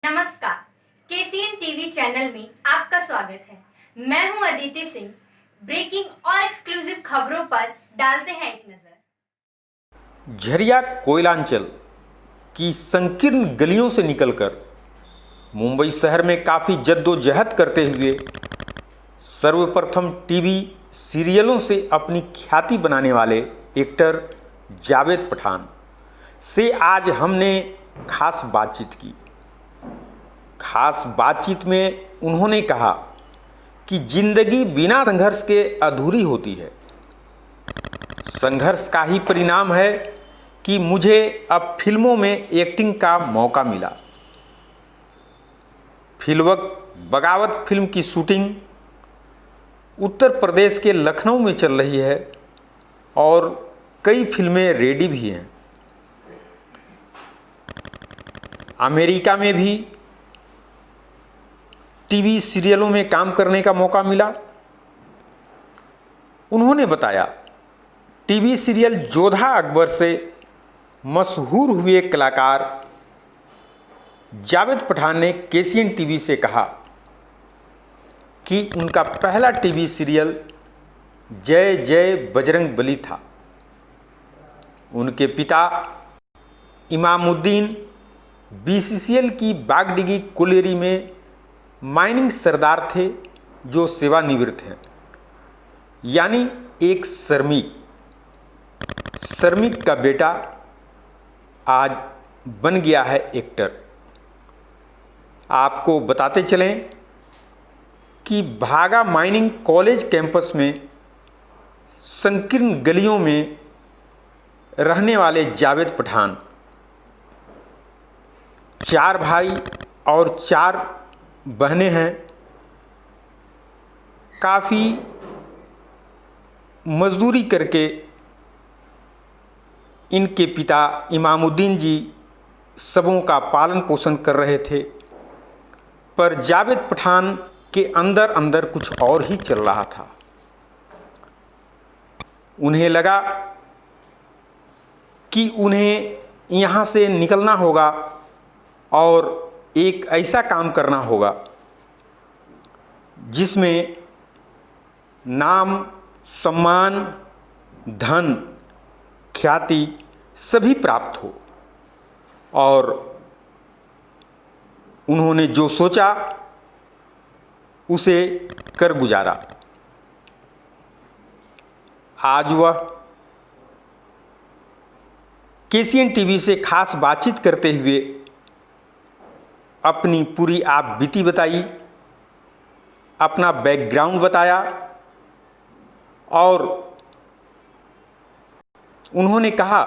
नमस्कार, KCN TV channel में आपका स्वागत है। मैं हूं अदिति सिंह। ब्रेकिंग और एक्सक्लूसिव खबरों पर डालते हैं एक नजर। झरिया कोयलांचल की संकीर्ण गलियों से निकलकर मुंबई शहर में काफ़ी जद्दोजहद करते हुए सर्वप्रथम टीवी सीरियलों से अपनी ख्याति बनाने वाले एक्टर जावेद पठान से आज हमने खास बातचीत की। खास बातचीत में उन्होंने कहा कि जिंदगी बिना संघर्ष के अधूरी होती है। संघर्ष का ही परिणाम है कि मुझे अब फिल्मों में एक्टिंग का मौका मिला। बगावत फिल्म की शूटिंग उत्तर प्रदेश के लखनऊ में चल रही है और कई फिल्में रेडी भी हैं। अमेरिका में भी टीवी सीरियलों में काम करने का मौका मिला। उन्होंने बताया, टीवी सीरियल जोधा अकबर से मशहूर हुए कलाकार जावेद पठान ने केसीएन टीवी से कहा कि उनका पहला टीवी सीरियल जय जय बजरंगबली था। उनके पिता इमामुद्दीन बीसीसीएल की बागडीगी कोलेरी में माइनिंग सरदार थे जो सेवानिवृत्त हैं, यानी एक श्रमिक का बेटा आज बन गया है एक्टर। आपको बताते चलें कि भागा माइनिंग कॉलेज कैंपस में संकीर्ण गलियों में रहने वाले जावेद पठान 4 भाई और 4 बहनें हैं। काफ़ी मजदूरी करके इनके पिता इमामुद्दीन जी सबों का पालन पोषण कर रहे थे, पर जावेद पठान के अंदर अंदर कुछ और ही चल रहा था। उन्हें लगा कि उन्हें यहाँ से निकलना होगा और एक ऐसा काम करना होगा जिसमें नाम, सम्मान, धन, ख्याति सभी प्राप्त हो। और उन्होंने जो सोचा उसे कर गुजारा। आज वह केसीएन टीवी से खास बातचीत करते हुए अपनी पूरी आप बीती बताई, अपना बैकग्राउंड बताया और उन्होंने कहा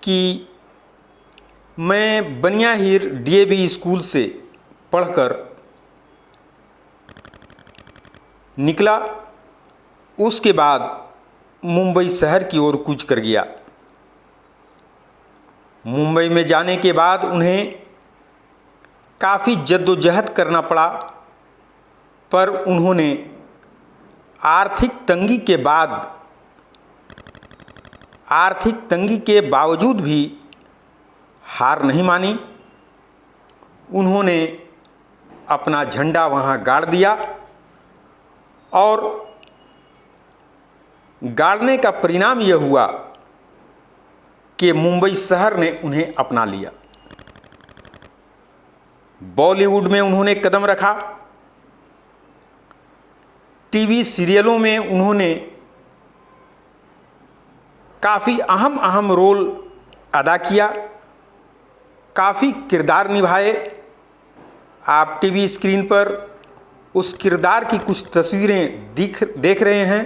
कि मैं बनियाहीर डीएवी स्कूल से पढ़कर निकला। उसके बाद मुंबई शहर की ओर कूच कर गया। मुंबई में जाने के बाद उन्हें काफ़ी जद्दोजहद करना पड़ा, पर उन्होंने आर्थिक तंगी के बावजूद भी हार नहीं मानी। उन्होंने अपना झंडा वहाँ गाड़ दिया और गाड़ने का परिणाम यह हुआ कि मुंबई शहर ने उन्हें अपना लिया। बॉलीवुड में उन्होंने कदम रखा। टीवी सीरियलों में उन्होंने काफ़ी अहम रोल अदा किया, काफ़ी किरदार निभाए। आप टीवी स्क्रीन पर उस किरदार की कुछ तस्वीरें देख रहे हैं।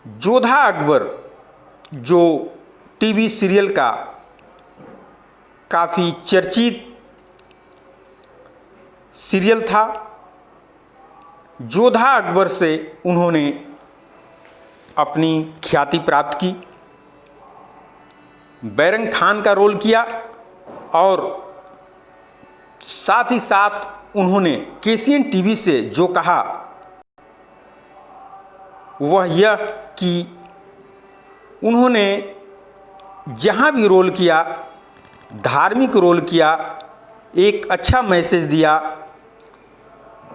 जोधा अकबर जो टीवी सीरियल का काफ़ी चर्चित सीरियल था, जोधा अकबर से उन्होंने अपनी ख्याति प्राप्त की। बैरंग खान का रोल किया और साथ ही साथ उन्होंने केसीएन टीवी से जो कहा वह यह कि उन्होंने जहाँ भी रोल किया धार्मिक रोल किया, एक अच्छा मैसेज दिया,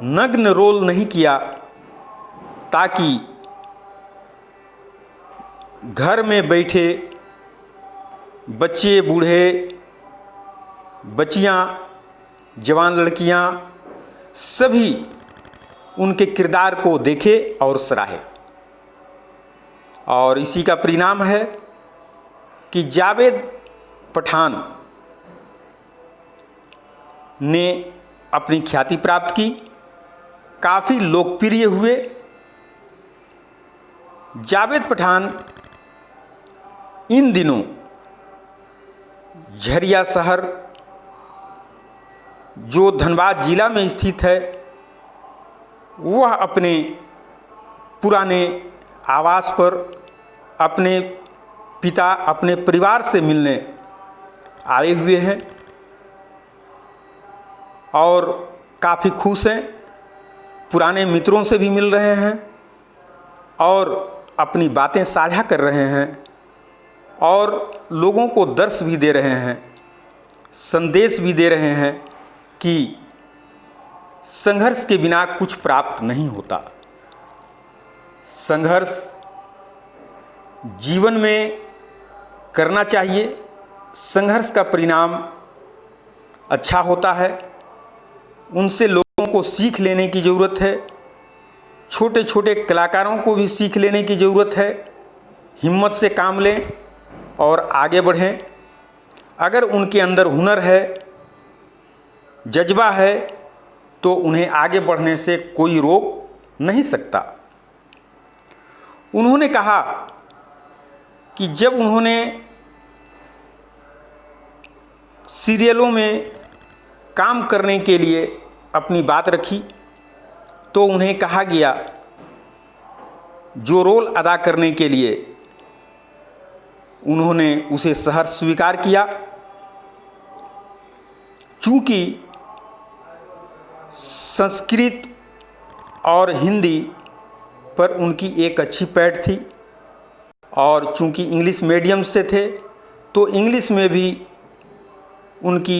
नग्न रोल नहीं किया, ताकि घर में बैठे बच्चे, बूढ़े, बच्चियां, जवान लड़कियां सभी उनके किरदार को देखे और सराहे। और इसी का परिणाम है कि जावेद पठान ने अपनी ख्याति प्राप्त की, काफ़ी लोकप्रिय हुए। जावेद पठान इन दिनों झरिया शहर, जो धनबाद जिला में स्थित है, वह अपने पुराने आवास पर अपने पिता, अपने परिवार से मिलने आए हुए हैं और काफ़ी खुश हैं। पुराने मित्रों से भी मिल रहे हैं और अपनी बातें साझा कर रहे हैं और लोगों को दर्श भी दे रहे हैं, संदेश भी दे रहे हैं कि संघर्ष के बिना कुछ प्राप्त नहीं होता। संघर्ष जीवन में करना चाहिए, संघर्ष का परिणाम अच्छा होता है। उनसे लोगों को सीख लेने की ज़रूरत है, छोटे छोटे कलाकारों को भी सीख लेने की ज़रूरत है। हिम्मत से काम लें और आगे बढ़ें। अगर उनके अंदर हुनर है, जज्बा है, तो उन्हें आगे बढ़ने से कोई रोक नहीं सकता। उन्होंने कहा कि जब उन्होंने सीरियलों में काम करने के लिए अपनी बात रखी तो उन्हें कहा गया, जो रोल अदा करने के लिए उन्होंने उसे सहर्ष स्वीकार किया। चूँकि संस्कृत और हिंदी पर उनकी एक अच्छी पैठ थी और चूँकि इंग्लिश मीडियम से थे तो इंग्लिश में भी उनकी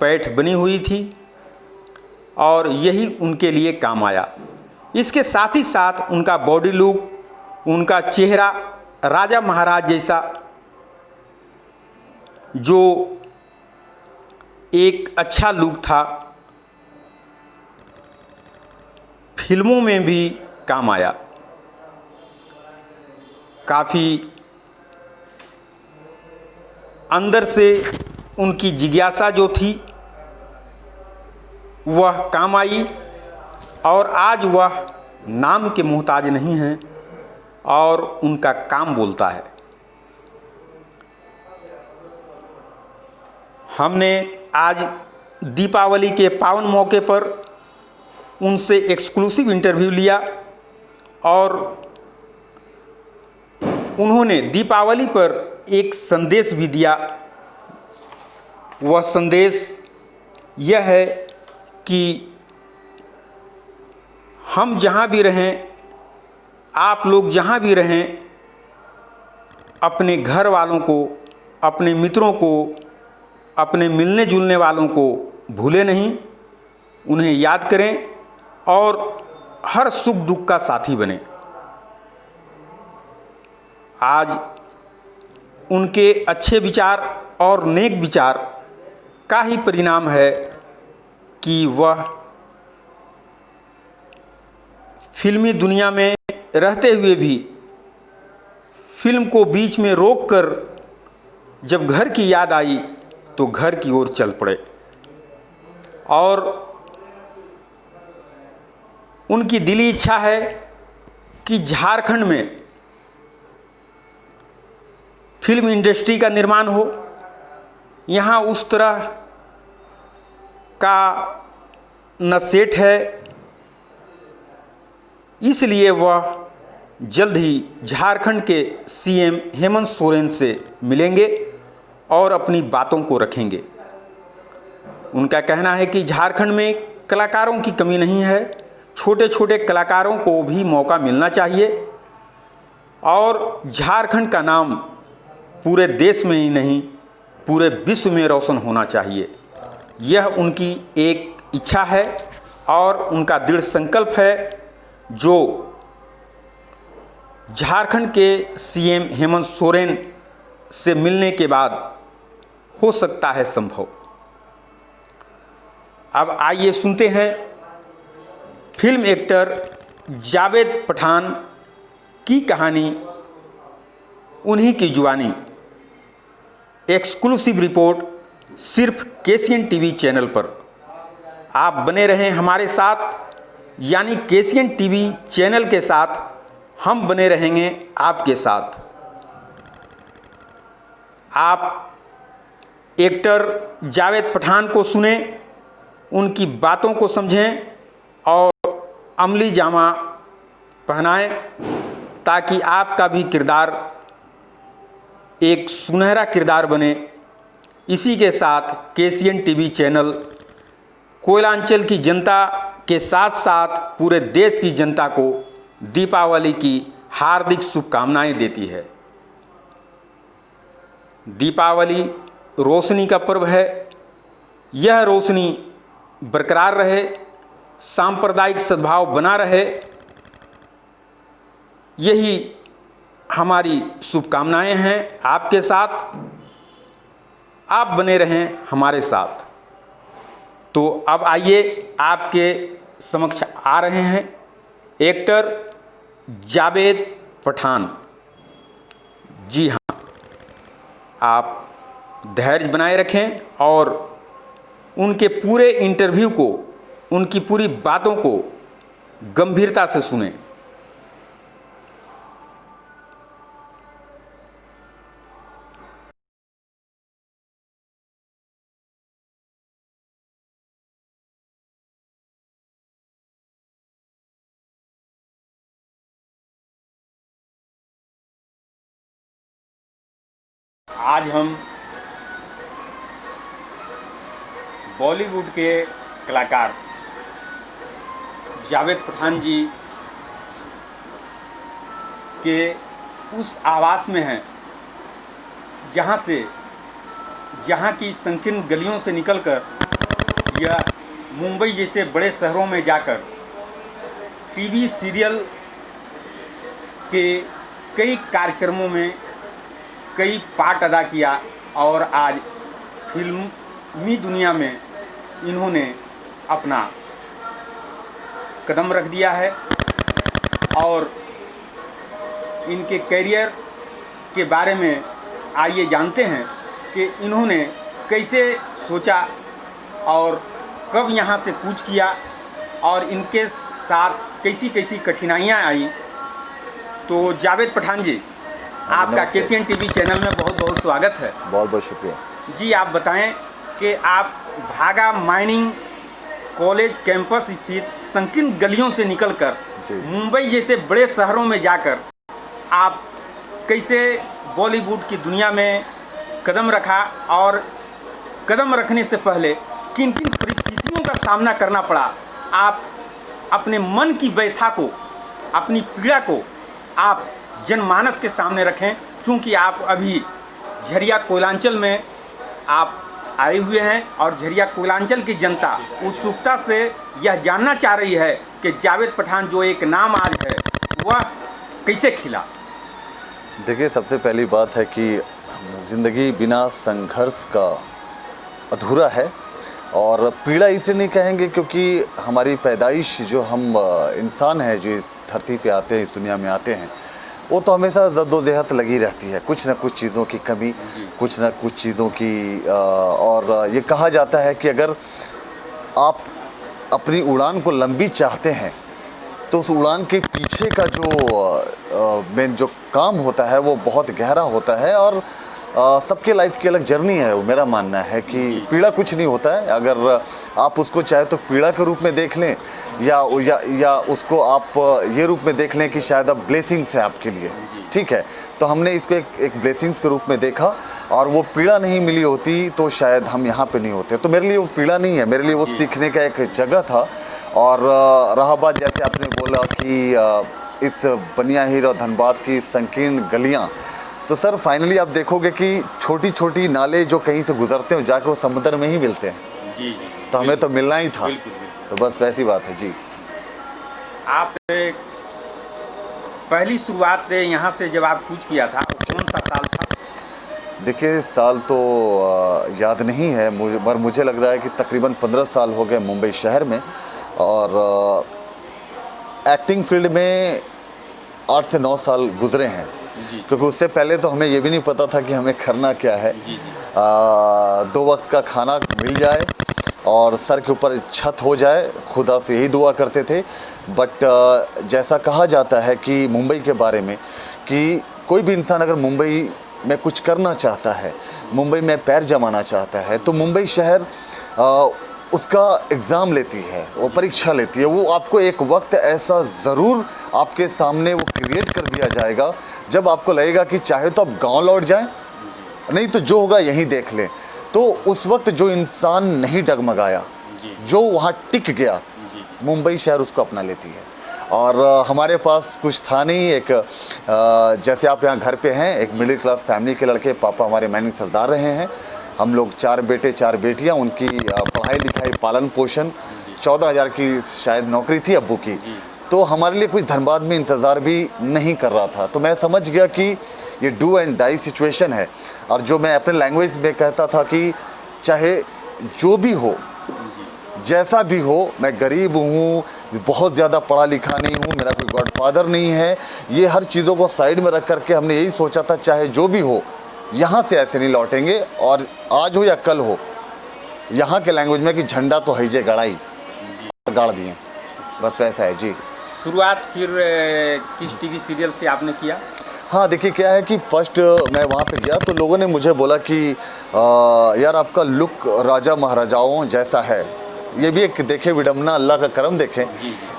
पैठ बनी हुई थी और यही उनके लिए काम आया। इसके साथ ही साथ उनका बॉडी लुक, उनका चेहरा राजा महाराज जैसा, जो एक अच्छा लुक था, फिल्मों में भी काम आया। काफ़ी अंदर से उनकी जिज्ञासा जो थी वह काम आई और आज वह नाम के मोहताज नहीं हैं और उनका काम बोलता है। हमने आज दीपावली के पावन मौके पर उनसे एक्सक्लूसिव इंटरव्यू लिया और उन्होंने दीपावली पर एक संदेश भी दिया। वह संदेश यह है कि हम जहाँ भी रहें, आप लोग जहाँ भी रहें, अपने घर वालों को, अपने मित्रों को, अपने मिलने जुलने वालों को भूलें नहीं, उन्हें याद करें और हर सुख दुख का साथी बने। आज उनके अच्छे विचार और नेक विचार का ही परिणाम है कि वह फिल्मी दुनिया में रहते हुए भी फिल्म को बीच में रोककर जब घर की याद आई तो घर की ओर चल पड़े और उनकी दिली इच्छा है कि झारखंड में फिल्म इंडस्ट्री का निर्माण हो। यहाँ उस तरह का न सेट है, इसलिए वह जल्द ही झारखंड के सीएम हेमंत सोरेन से मिलेंगे और अपनी बातों को रखेंगे। उनका कहना है कि झारखंड में कलाकारों की कमी नहीं है, छोटे छोटे कलाकारों को भी मौका मिलना चाहिए और झारखंड का नाम पूरे देश में ही नहीं पूरे विश्व में रोशन होना चाहिए। यह उनकी एक इच्छा है और उनका दृढ़ संकल्प है, जो झारखंड के सीएम हेमंत सोरेन से मिलने के बाद हो सकता है संभव। अब आइए सुनते हैं फिल्म एक्टर जावेद पठान की कहानी, उन्हीं की जुबानी। एक्सक्लूसिव रिपोर्ट सिर्फ केसीएन टीवी चैनल पर। आप बने रहें हमारे साथ, यानी केसीएन टीवी चैनल के साथ हम बने रहेंगे आपके साथ। आप एक्टर जावेद पठान को सुने, उनकी बातों को समझें और अमली जामा पहनाएं, ताकि आपका भी किरदार एक सुनहरा किरदार बने। इसी के साथ केसीएन टीवी चैनल कोयलांचल की जनता के साथ साथ पूरे देश की जनता को दीपावली की हार्दिक शुभकामनाएं देती है। दीपावली रोशनी का पर्व है। यह रोशनी बरकरार रहे, सांप्रदायिक सद्भाव बना रहे, यही हमारी शुभकामनाएं हैं आपके साथ। आप बने रहें हमारे साथ। तो अब आइए आपके समक्ष आ रहे हैं एक्टर जावेद पठान। जी हाँ, आप धैर्य बनाए रखें और उनके पूरे इंटरव्यू को, उनकी पूरी बातों को गंभीरता से सुनें। आज हम बॉलीवुड के कलाकार जावेद पठान जी के उस आवास में हैं, जहाँ की संकीर्ण गलियों से निकलकर यह मुंबई जैसे बड़े शहरों में जाकर टीवी सीरियल के कई कार्यक्रमों में कई पार्ट अदा किया और आज फिल्मी दुनिया में इन्होंने अपना कदम रख दिया है। और इनके करियर के बारे में आइए जानते हैं कि इन्होंने कैसे सोचा और कब यहाँ से कूच किया और इनके साथ कैसी कैसी कठिनाइयाँ आई। तो जावेद पठान जी, आपका केसीएन टीवी चैनल में बहुत बहुत स्वागत है। बहुत बहुत शुक्रिया जी। आप बताएं कि आप भागा माइनिंग कॉलेज कैंपस स्थित संकीर्ण गलियों से निकलकर मुंबई जैसे बड़े शहरों में जाकर आप कैसे बॉलीवुड की दुनिया में कदम रखा और कदम रखने से पहले किन किन परिस्थितियों का सामना करना पड़ा। आप अपने मन की व्यथा को, अपनी पीड़ा को आप जनमानस के सामने रखें, क्योंकि आप अभी झरिया कोयलांचल में आप आए हुए हैं और झरिया कोयलांचल की जनता उत्सुकता से यह जानना चाह रही है कि जावेद पठान जो एक नाम आज है वह कैसे खिला। देखिए, सबसे पहली बात है कि ज़िंदगी बिना संघर्ष का अधूरा है। और पीड़ा इसलिए नहीं कहेंगे क्योंकि हमारी पैदाइश, जो हम इंसान हैं जो इस धरती पे आते हैं, इस दुनिया में आते हैं, वो तो हमेशा जद्दोजहद लगी रहती है। कुछ ना कुछ चीज़ों की कमी, कुछ ना कुछ चीज़ों की और ये कहा जाता है कि अगर आप अपनी उड़ान को लंबी चाहते हैं तो उस उड़ान के पीछे का जो मेन जो काम होता है वो बहुत गहरा होता है। और सबके लाइफ की अलग जर्नी है। वो मेरा मानना है कि पीड़ा कुछ नहीं होता है। अगर आप उसको चाहे तो पीड़ा के रूप में देख लें या उसको आप ये रूप में देख लें कि शायद अब ब्लेसिंग्स है आपके लिए, ठीक है। तो हमने इसको एक ब्लेसिंग्स के रूप में देखा और वो पीड़ा नहीं मिली होती तो शायद हम यहाँ पे नहीं होते। तो मेरे लिए वो पीड़ा नहीं है, मेरे लिए वो सीखने का एक जगह था। और रहा बात, जैसे आपने बोला कि इस बनिया हीर और धनबाद की संकीर्ण गलियाँ, तो सर फाइनली आप देखोगे कि छोटी छोटी नाले जो कहीं से गुजरते हैं जाके वो समुद्र में ही मिलते हैं। जी। तो हमें तो मिलना ही था। बिल्कुल। तो बस वैसी बात है जी। आप पहली शुरुआत यहाँ से जब आप कूच किया था कौन सा साल था? देखिए साल तो याद नहीं है मुझे, पर मुझे लग रहा है कि तकरीबन 15 साल हो गए मुंबई शहर में। और एक्टिंग फील्ड में 8 से 9 साल गुजरे हैं। क्योंकि उससे पहले तो हमें ये भी नहीं पता था कि हमें करना क्या है। 2 वक्त का खाना मिल जाए और सर के ऊपर छत हो जाए, खुदा से यही दुआ करते थे। बट जैसा कहा जाता है कि मुंबई के बारे में कि कोई भी इंसान अगर मुंबई में कुछ करना चाहता है, मुंबई में पैर जमाना चाहता है, तो मुंबई शहर उसका एग्ज़ाम लेती है, वो परीक्षा लेती है। वो आपको एक वक्त ऐसा ज़रूर आपके सामने वो क्रिएट कर दिया जाएगा जब आपको लगेगा कि चाहे तो आप गांव लौट जाएं, नहीं तो जो होगा यहीं देख लें। तो उस वक्त जो इंसान नहीं डगमगाया, जो वहाँ टिक गया, मुंबई शहर उसको अपना लेती है। और हमारे पास कुछ था नहीं। एक जैसे आप यहाँ घर पे हैं, एक मिडिल क्लास फैमिली के लड़के, पापा हमारे मैनेजिंग सरदार रहे हैं। हम लोग 4 बेटे 4 बेटियाँ, उनकी पढ़ाई लिखाई पालन पोषण, 14,000 की शायद नौकरी थी अब्बू की। तो हमारे लिए कोई धनबाद में इंतज़ार भी नहीं कर रहा था। तो मैं समझ गया कि ये डू एंड डाई सिचुएशन है। और जो मैं अपने लैंग्वेज में कहता था कि चाहे जो भी हो, जैसा भी हो, मैं गरीब हूँ, बहुत ज़्यादा पढ़ा लिखा नहीं हूँ, मेरा कोई गॉडफादर नहीं है, ये हर चीज़ों को साइड में रख करके हमने यही सोचा था चाहे जो भी हो, यहाँ से ऐसे नहीं लौटेंगे। और आज हो या कल हो, यहाँ के लैंग्वेज में कि झंडा तो हैजे गड़ाई, गाड़ दिए, बस वैसा है जी। शुरुआत फिर किस टीवी सीरियल से आपने किया? हाँ देखिए क्या है कि फर्स्ट मैं वहाँ पे गया तो लोगों ने मुझे बोला कि यार आपका लुक राजा महाराजाओं जैसा है। ये भी एक देखे विडम्बना, अल्लाह का करम देखें,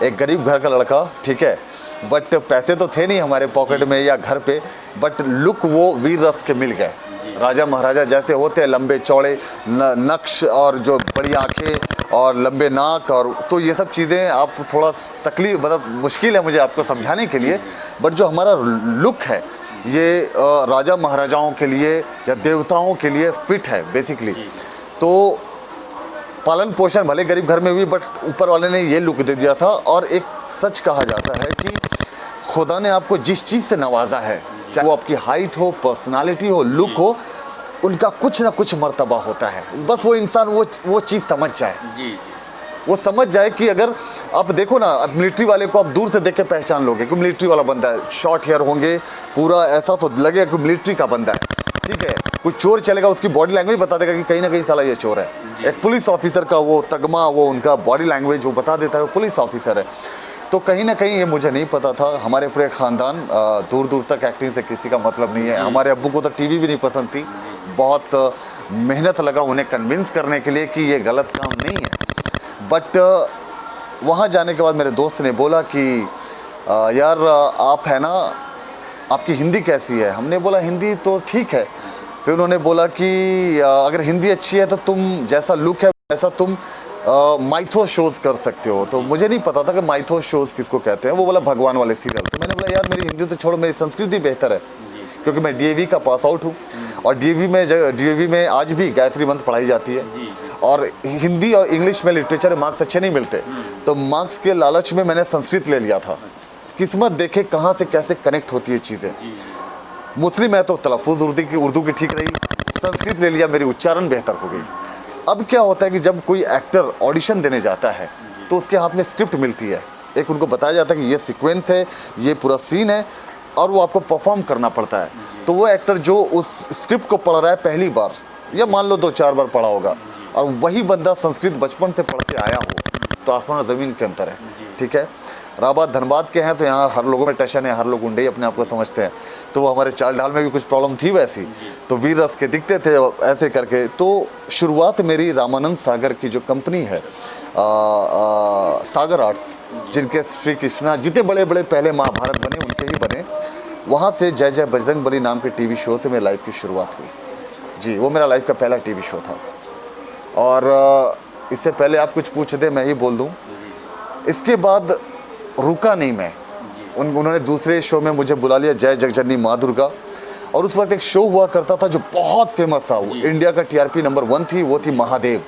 एक गरीब घर का लड़का, ठीक है, बट पैसे तो थे नहीं हमारे पॉकेट में या घर पे, बट लुक वो वीर रस के मिल गए। राजा महाराजा जैसे होते हैं, लंबे चौड़े नक्श और जो बड़ी आंखें और लंबे नाक, और तो ये सब चीज़ें आप थोड़ा तकलीफ, मतलब मुश्किल है मुझे आपको समझाने के लिए, बट जो हमारा लुक है ये राजा महाराजाओं के लिए या देवताओं के लिए फिट है बेसिकली। तो पालन पोषण भले गरीब घर में भी, बट ऊपर वाले ने ये लुक दे दिया था। और एक सच कहा जाता है कि खुदा ने आपको जिस चीज़ से नवाजा है, चाहे वो आपकी हाइट हो, पर्सनालिटी हो, लुक हो, उनका कुछ ना कुछ मर्तबा होता है। बस वो इंसान वो चीज़ समझ जाए, वो समझ जाए कि अगर आप देखो ना, अब मिलिट्री वाले को आप दूर से देख के पहचान लोगे कि मिलिट्री वाला बंदा है, शॉर्ट हेयर होंगे, पूरा ऐसा तो लगेगा कि मिलिट्री का बंदा है, ठीक है। कोई चोर चलेगा, उसकी बॉडी लैंग्वेज बता देगा कि कहीं ना कहीं साला ये चोर है। एक पुलिस ऑफिसर का वो तगमा, वो उनका बॉडी लैंग्वेज वो बता देता है वो पुलिस ऑफिसर है। तो कहीं ना कहीं ये मुझे नहीं पता था। हमारे पूरे ख़ानदान दूर दूर तक एक्टिंग से किसी का मतलब नहीं है। हमारे अब्बू को तो टीवी भी नहीं पसंद थी। बहुत मेहनत लगा उन्हें कन्विंस करने के लिए कि ये गलत काम नहीं है। बट वहाँ जाने के बाद मेरे दोस्त ने बोला कि यार आप है ना, आपकी हिंदी कैसी है? हमने बोला हिंदी तो ठीक है। फिर उन्होंने बोला कि अगर हिंदी अच्छी है तो तुम जैसा लुक है वैसा तुम माइथो शोज़ कर सकते हो। तो मुझे नहीं पता था कि माइथो शोज़ किसको कहते हैं। वो बोला भगवान वाले सीरियल। तो मैंने बोला यार मेरी हिंदी तो छोड़ो, मेरी संस्कृति बेहतर है, क्योंकि मैं डीएवी का पास आउट हूँ और डीएवी में आज भी गायत्री मंत्र पढ़ाई जाती है। और हिंदी और इंग्लिश में लिटरेचर मार्क्स अच्छे नहीं मिलते, तो मार्क्स के लालच में मैंने संस्कृत ले लिया था। किस्मत देखे कहाँ से कैसे कनेक्ट होती है चीज़ें। मुस्लिम है तो तलफ़ुज़ उर्दू की ठीक रही, संस्कृत ले लिया, मेरी उच्चारण बेहतर हो गई। अब क्या होता है कि जब कोई एक्टर ऑडिशन देने जाता है तो उसके हाथ में स्क्रिप्ट मिलती है, एक उनको बताया जाता है कि ये सीक्वेंस है, ये पूरा सीन है, और वो आपको परफॉर्म करना पड़ता है। तो वो एक्टर जो उस स्क्रिप्ट को पढ़ रहा है पहली बार, या मान लो 2-4 बार पढ़ा होगा, और वही बंदा संस्कृत बचपन से पढ़ के आया हो, तो आसमान और ज़मीन के अंतर है, ठीक है। राबात धनबाद के हैं तो यहाँ हर लोगों में टशन है, हर लोग गुंडे ही अपने आप को समझते हैं। तो वो हमारे चाल ढाल में भी कुछ प्रॉब्लम थी वैसी, तो वीर रस के दिखते थे ऐसे करके। तो शुरुआत मेरी रामानंद सागर की जो कंपनी है, सागर आर्ट्स, जिनके श्री कृष्णा जितने बड़े बड़े पहले महाभारत बने उनके ही बने, वहाँ से जय जय बजरंगबली नाम के टीवी शो से मेरी लाइफ की शुरुआत हुई जी। वो मेरा लाइफ का पहला टीवी शो था। और इससे पहले आप कुछ पूछ दे मैं ही बोल दूँ। इसके बाद रुका नहीं मैं, उन्होंने दूसरे शो में मुझे बुला लिया, जय जगजननी माँ दुर्गा, और उस वक्त एक शो हुआ करता था जो बहुत फेमस था, वो इंडिया का टीआरपी नंबर 1 थी, वो थी महादेव।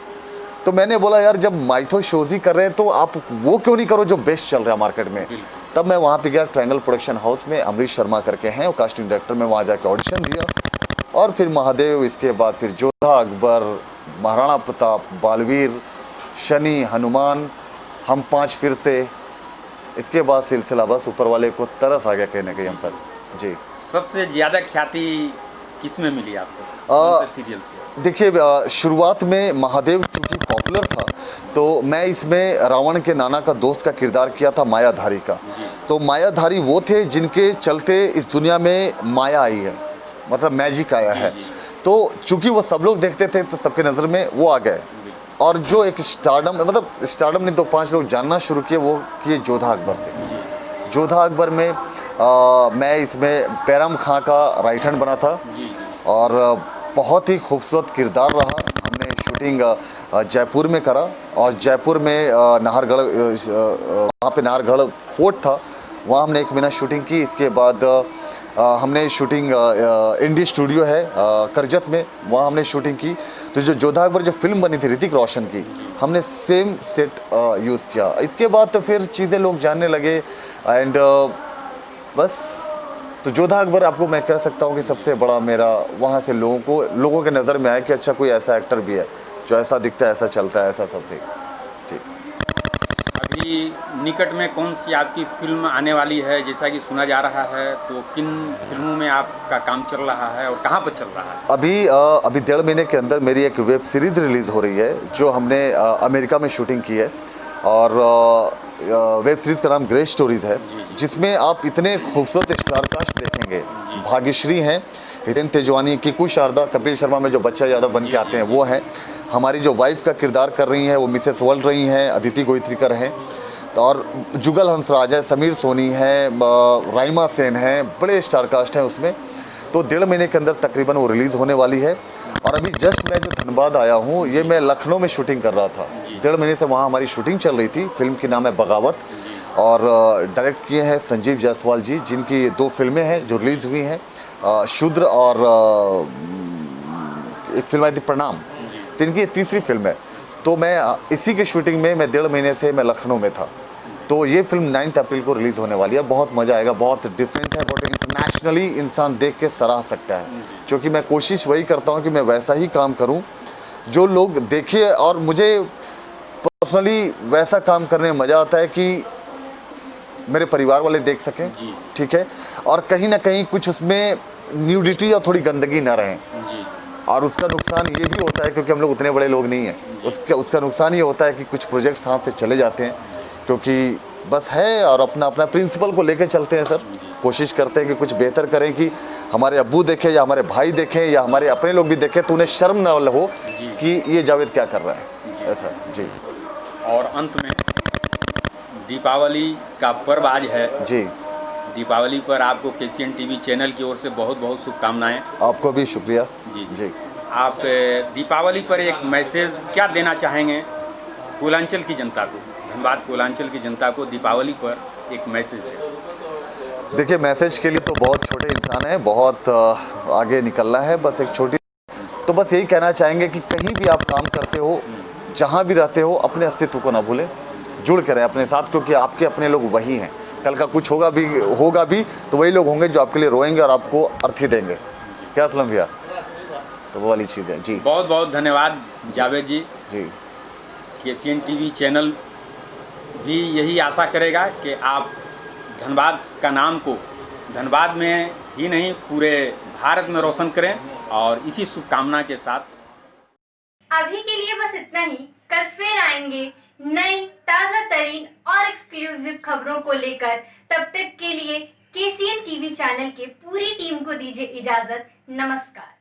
तो मैंने बोला यार जब माइथो शोज ही कर रहे हैं तो आप वो क्यों नहीं करो जो बेस्ट चल रहा है मार्केट में। तब मैं वहाँ पे गया, ट्रायंगल प्रोडक्शन हाउस में, अमरीश शर्मा करके हैं वो कास्टिंग डायरेक्टर, में वहाँ जाके ऑडिशन दिया और फिर महादेव, इसके बाद फिर जोधा अकबर, महाराणा प्रताप, बालवीर, शनि, हनुमान, हम 5 फिर से, इसके बाद सिलसिला बस ऊपर वाले को तरस आ गया कहने के हम पर। जी सबसे ज़्यादा ख्याति किस में मिली आपको, कौन से सीरियल से? देखिए शुरुआत में महादेव चूँकि पॉपुलर था तो मैं इसमें रावण के नाना का दोस्त का किरदार किया था, मायाधारी का। तो मायाधारी वो थे जिनके चलते इस दुनिया में माया आई है, मतलब मैजिक आया है। तो चूँकि वो सब लोग देखते थे तो सबके नज़र में वो आ गए, और जो एक स्टारडम, मतलब स्टारडम नहीं तो 5 लोग जानना शुरू किए, वो किए जोधा अकबर से। जोधा अकबर में मैं इसमें पैराम खां का राइट हैंड बना था और बहुत ही खूबसूरत किरदार रहा। हमने शूटिंग जयपुर में करा और जयपुर में नाहरगढ़, वहाँ पे नाहरगढ़ फोर्ट था, वहाँ हमने 1 महीना शूटिंग की। इसके बाद हमने शूटिंग इंडी स्टूडियो है करजत में, वहाँ हमने शूटिंग की। तो जो जोधा अकबर जो फिल्म बनी थी ऋतिक रोशन की, हमने सेम सेट यूज़ किया। इसके बाद तो फिर चीज़ें लोग जानने लगे एंड बस। तो जोधा अकबर आपको मैं कह सकता हूँ कि सबसे बड़ा मेरा वहाँ से लोगों के नज़र में आया कि अच्छा कोई ऐसा एक्टर भी है जो ऐसा दिखता है, ऐसा चलता है, ऐसा सब थी जी। अभी निकट में कौन सी आपकी फिल्म आने वाली है, जैसा कि सुना जा रहा है, तो किन फिल्मों में आपका काम चल रहा है और कहाँ पर चल रहा है? अभी 1.5 महीने के अंदर मेरी एक वेब सीरीज़ रिलीज़ हो रही है जो हमने अमेरिका में शूटिंग की है, और वेब सीरीज़ का नाम ग्रे स्टोरीज़ है, जिसमें आप इतने खूबसूरत स्टार कास्ट देखेंगे। भाग्यश्री हैं, हिरेन तेजवानी, किकू शारदा, कपिल शर्मा में जो बच्चा यादव बन के आते हैं वो हैं। हमारी जो वाइफ का किरदार कर रही हैं वो मिसेस वर्ल्ड रही हैं, अदिति गोइत्रिकर हैं। तो और जुगल हंसराज है, समीर सोनी है, राइमा सेन है, बड़े स्टार कास्ट हैं उसमें। तो 1.5 महीने के अंदर तकरीबन वो रिलीज़ होने वाली है। और अभी जस्ट मैं जो धनबाद आया हूँ, ये मैं लखनऊ में शूटिंग कर रहा था। 1.5 महीने से वहाँ हमारी शूटिंग चल रही थी। फिल्म की नाम है बगावत और डायरेक्ट किए हैं संजीव जायसवाल जी, जिनकी 2 फिल्में हैं जो रिलीज़ हुई हैं, शूद्र और एक फिल्म आई थी प्रणाम। तो इनकी 3री फिल्म है। तो मैं इसी के शूटिंग में मैं 1.5 महीने से मैं लखनऊ में था। तो ये फिल्म 9 अप्रैल को रिलीज़ होने वाली है। बहुत मज़ा आएगा, बहुत डिफरेंट है, बहुत इंटरनेशनली इंसान देख के सराह सकता है। क्योंकि मैं कोशिश वही करता हूँ कि मैं वैसा ही काम करूँ जो लोग देखिए, और मुझे पर्सनली वैसा काम करने में मज़ा आता है कि मेरे परिवार वाले देख सकें, ठीक है, और कहीं ना कहीं कुछ उसमें न्यूडिटी और थोड़ी गंदगी ना रहें। और उसका नुकसान ये भी होता है, क्योंकि हम लोग उतने बड़े लोग नहीं हैं, उसका नुकसान ये होता है कि कुछ प्रोजेक्ट्स हाथ से चले जाते हैं, क्योंकि बस है और अपना अपना प्रिंसिपल को लेके चलते हैं सर। कोशिश करते हैं कि कुछ बेहतर करें, कि हमारे अब्बू देखें या हमारे भाई देखें या हमारे अपने लोग भी देखें तो उन्हें शर्म ना हो कि ये जावेद क्या कर रहा है, ऐसा जी। और अंत में दीपावली का पर्व आज है जी। दीपावली पर आपको KCN TV चैनल की ओर से बहुत बहुत शुभकामनाएं। आपको भी शुक्रिया जी जी। आप दीपावली पर एक मैसेज क्या देना चाहेंगे कोलांचल की जनता को, धनबाद कोलांचल की जनता को दीपावली पर एक मैसेज दें? देखिए, मैसेज के लिए तो बहुत छोटे इंसान हैं, बहुत आगे निकलना है, बस एक छोटी, तो बस यही कहना चाहेंगे कि कहीं भी आप काम करते हो, जहाँ भी रहते हो, अपने अस्तित्व को ना भूलें, जुड़ कर रहें अपने साथ, क्योंकि आपके अपने लोग वही हैं। कल का कुछ होगा भी तो वही लोग होंगे जो आपके लिए रोएंगे और आपको अर्थी देंगे। क्या असलम भैया, तो वो वाली चीज़ है जी। बहुत बहुत धन्यवाद जावेद जी। जी। KCN TV चैनल भी यही आशा करेगा कि आप धनबाद का नाम को धनबाद में ही नहीं पूरे भारत में रोशन करें, और इसी शुभकामना के साथ अभी के लिए बस इतना ही। कल फिर आएंगे नई ताज़ा तरीन और एक्सक्लूसिव खबरों को लेकर। तब तक के लिए KCN TV चैनल के पूरी टीम को दीजिए इजाजत। नमस्कार।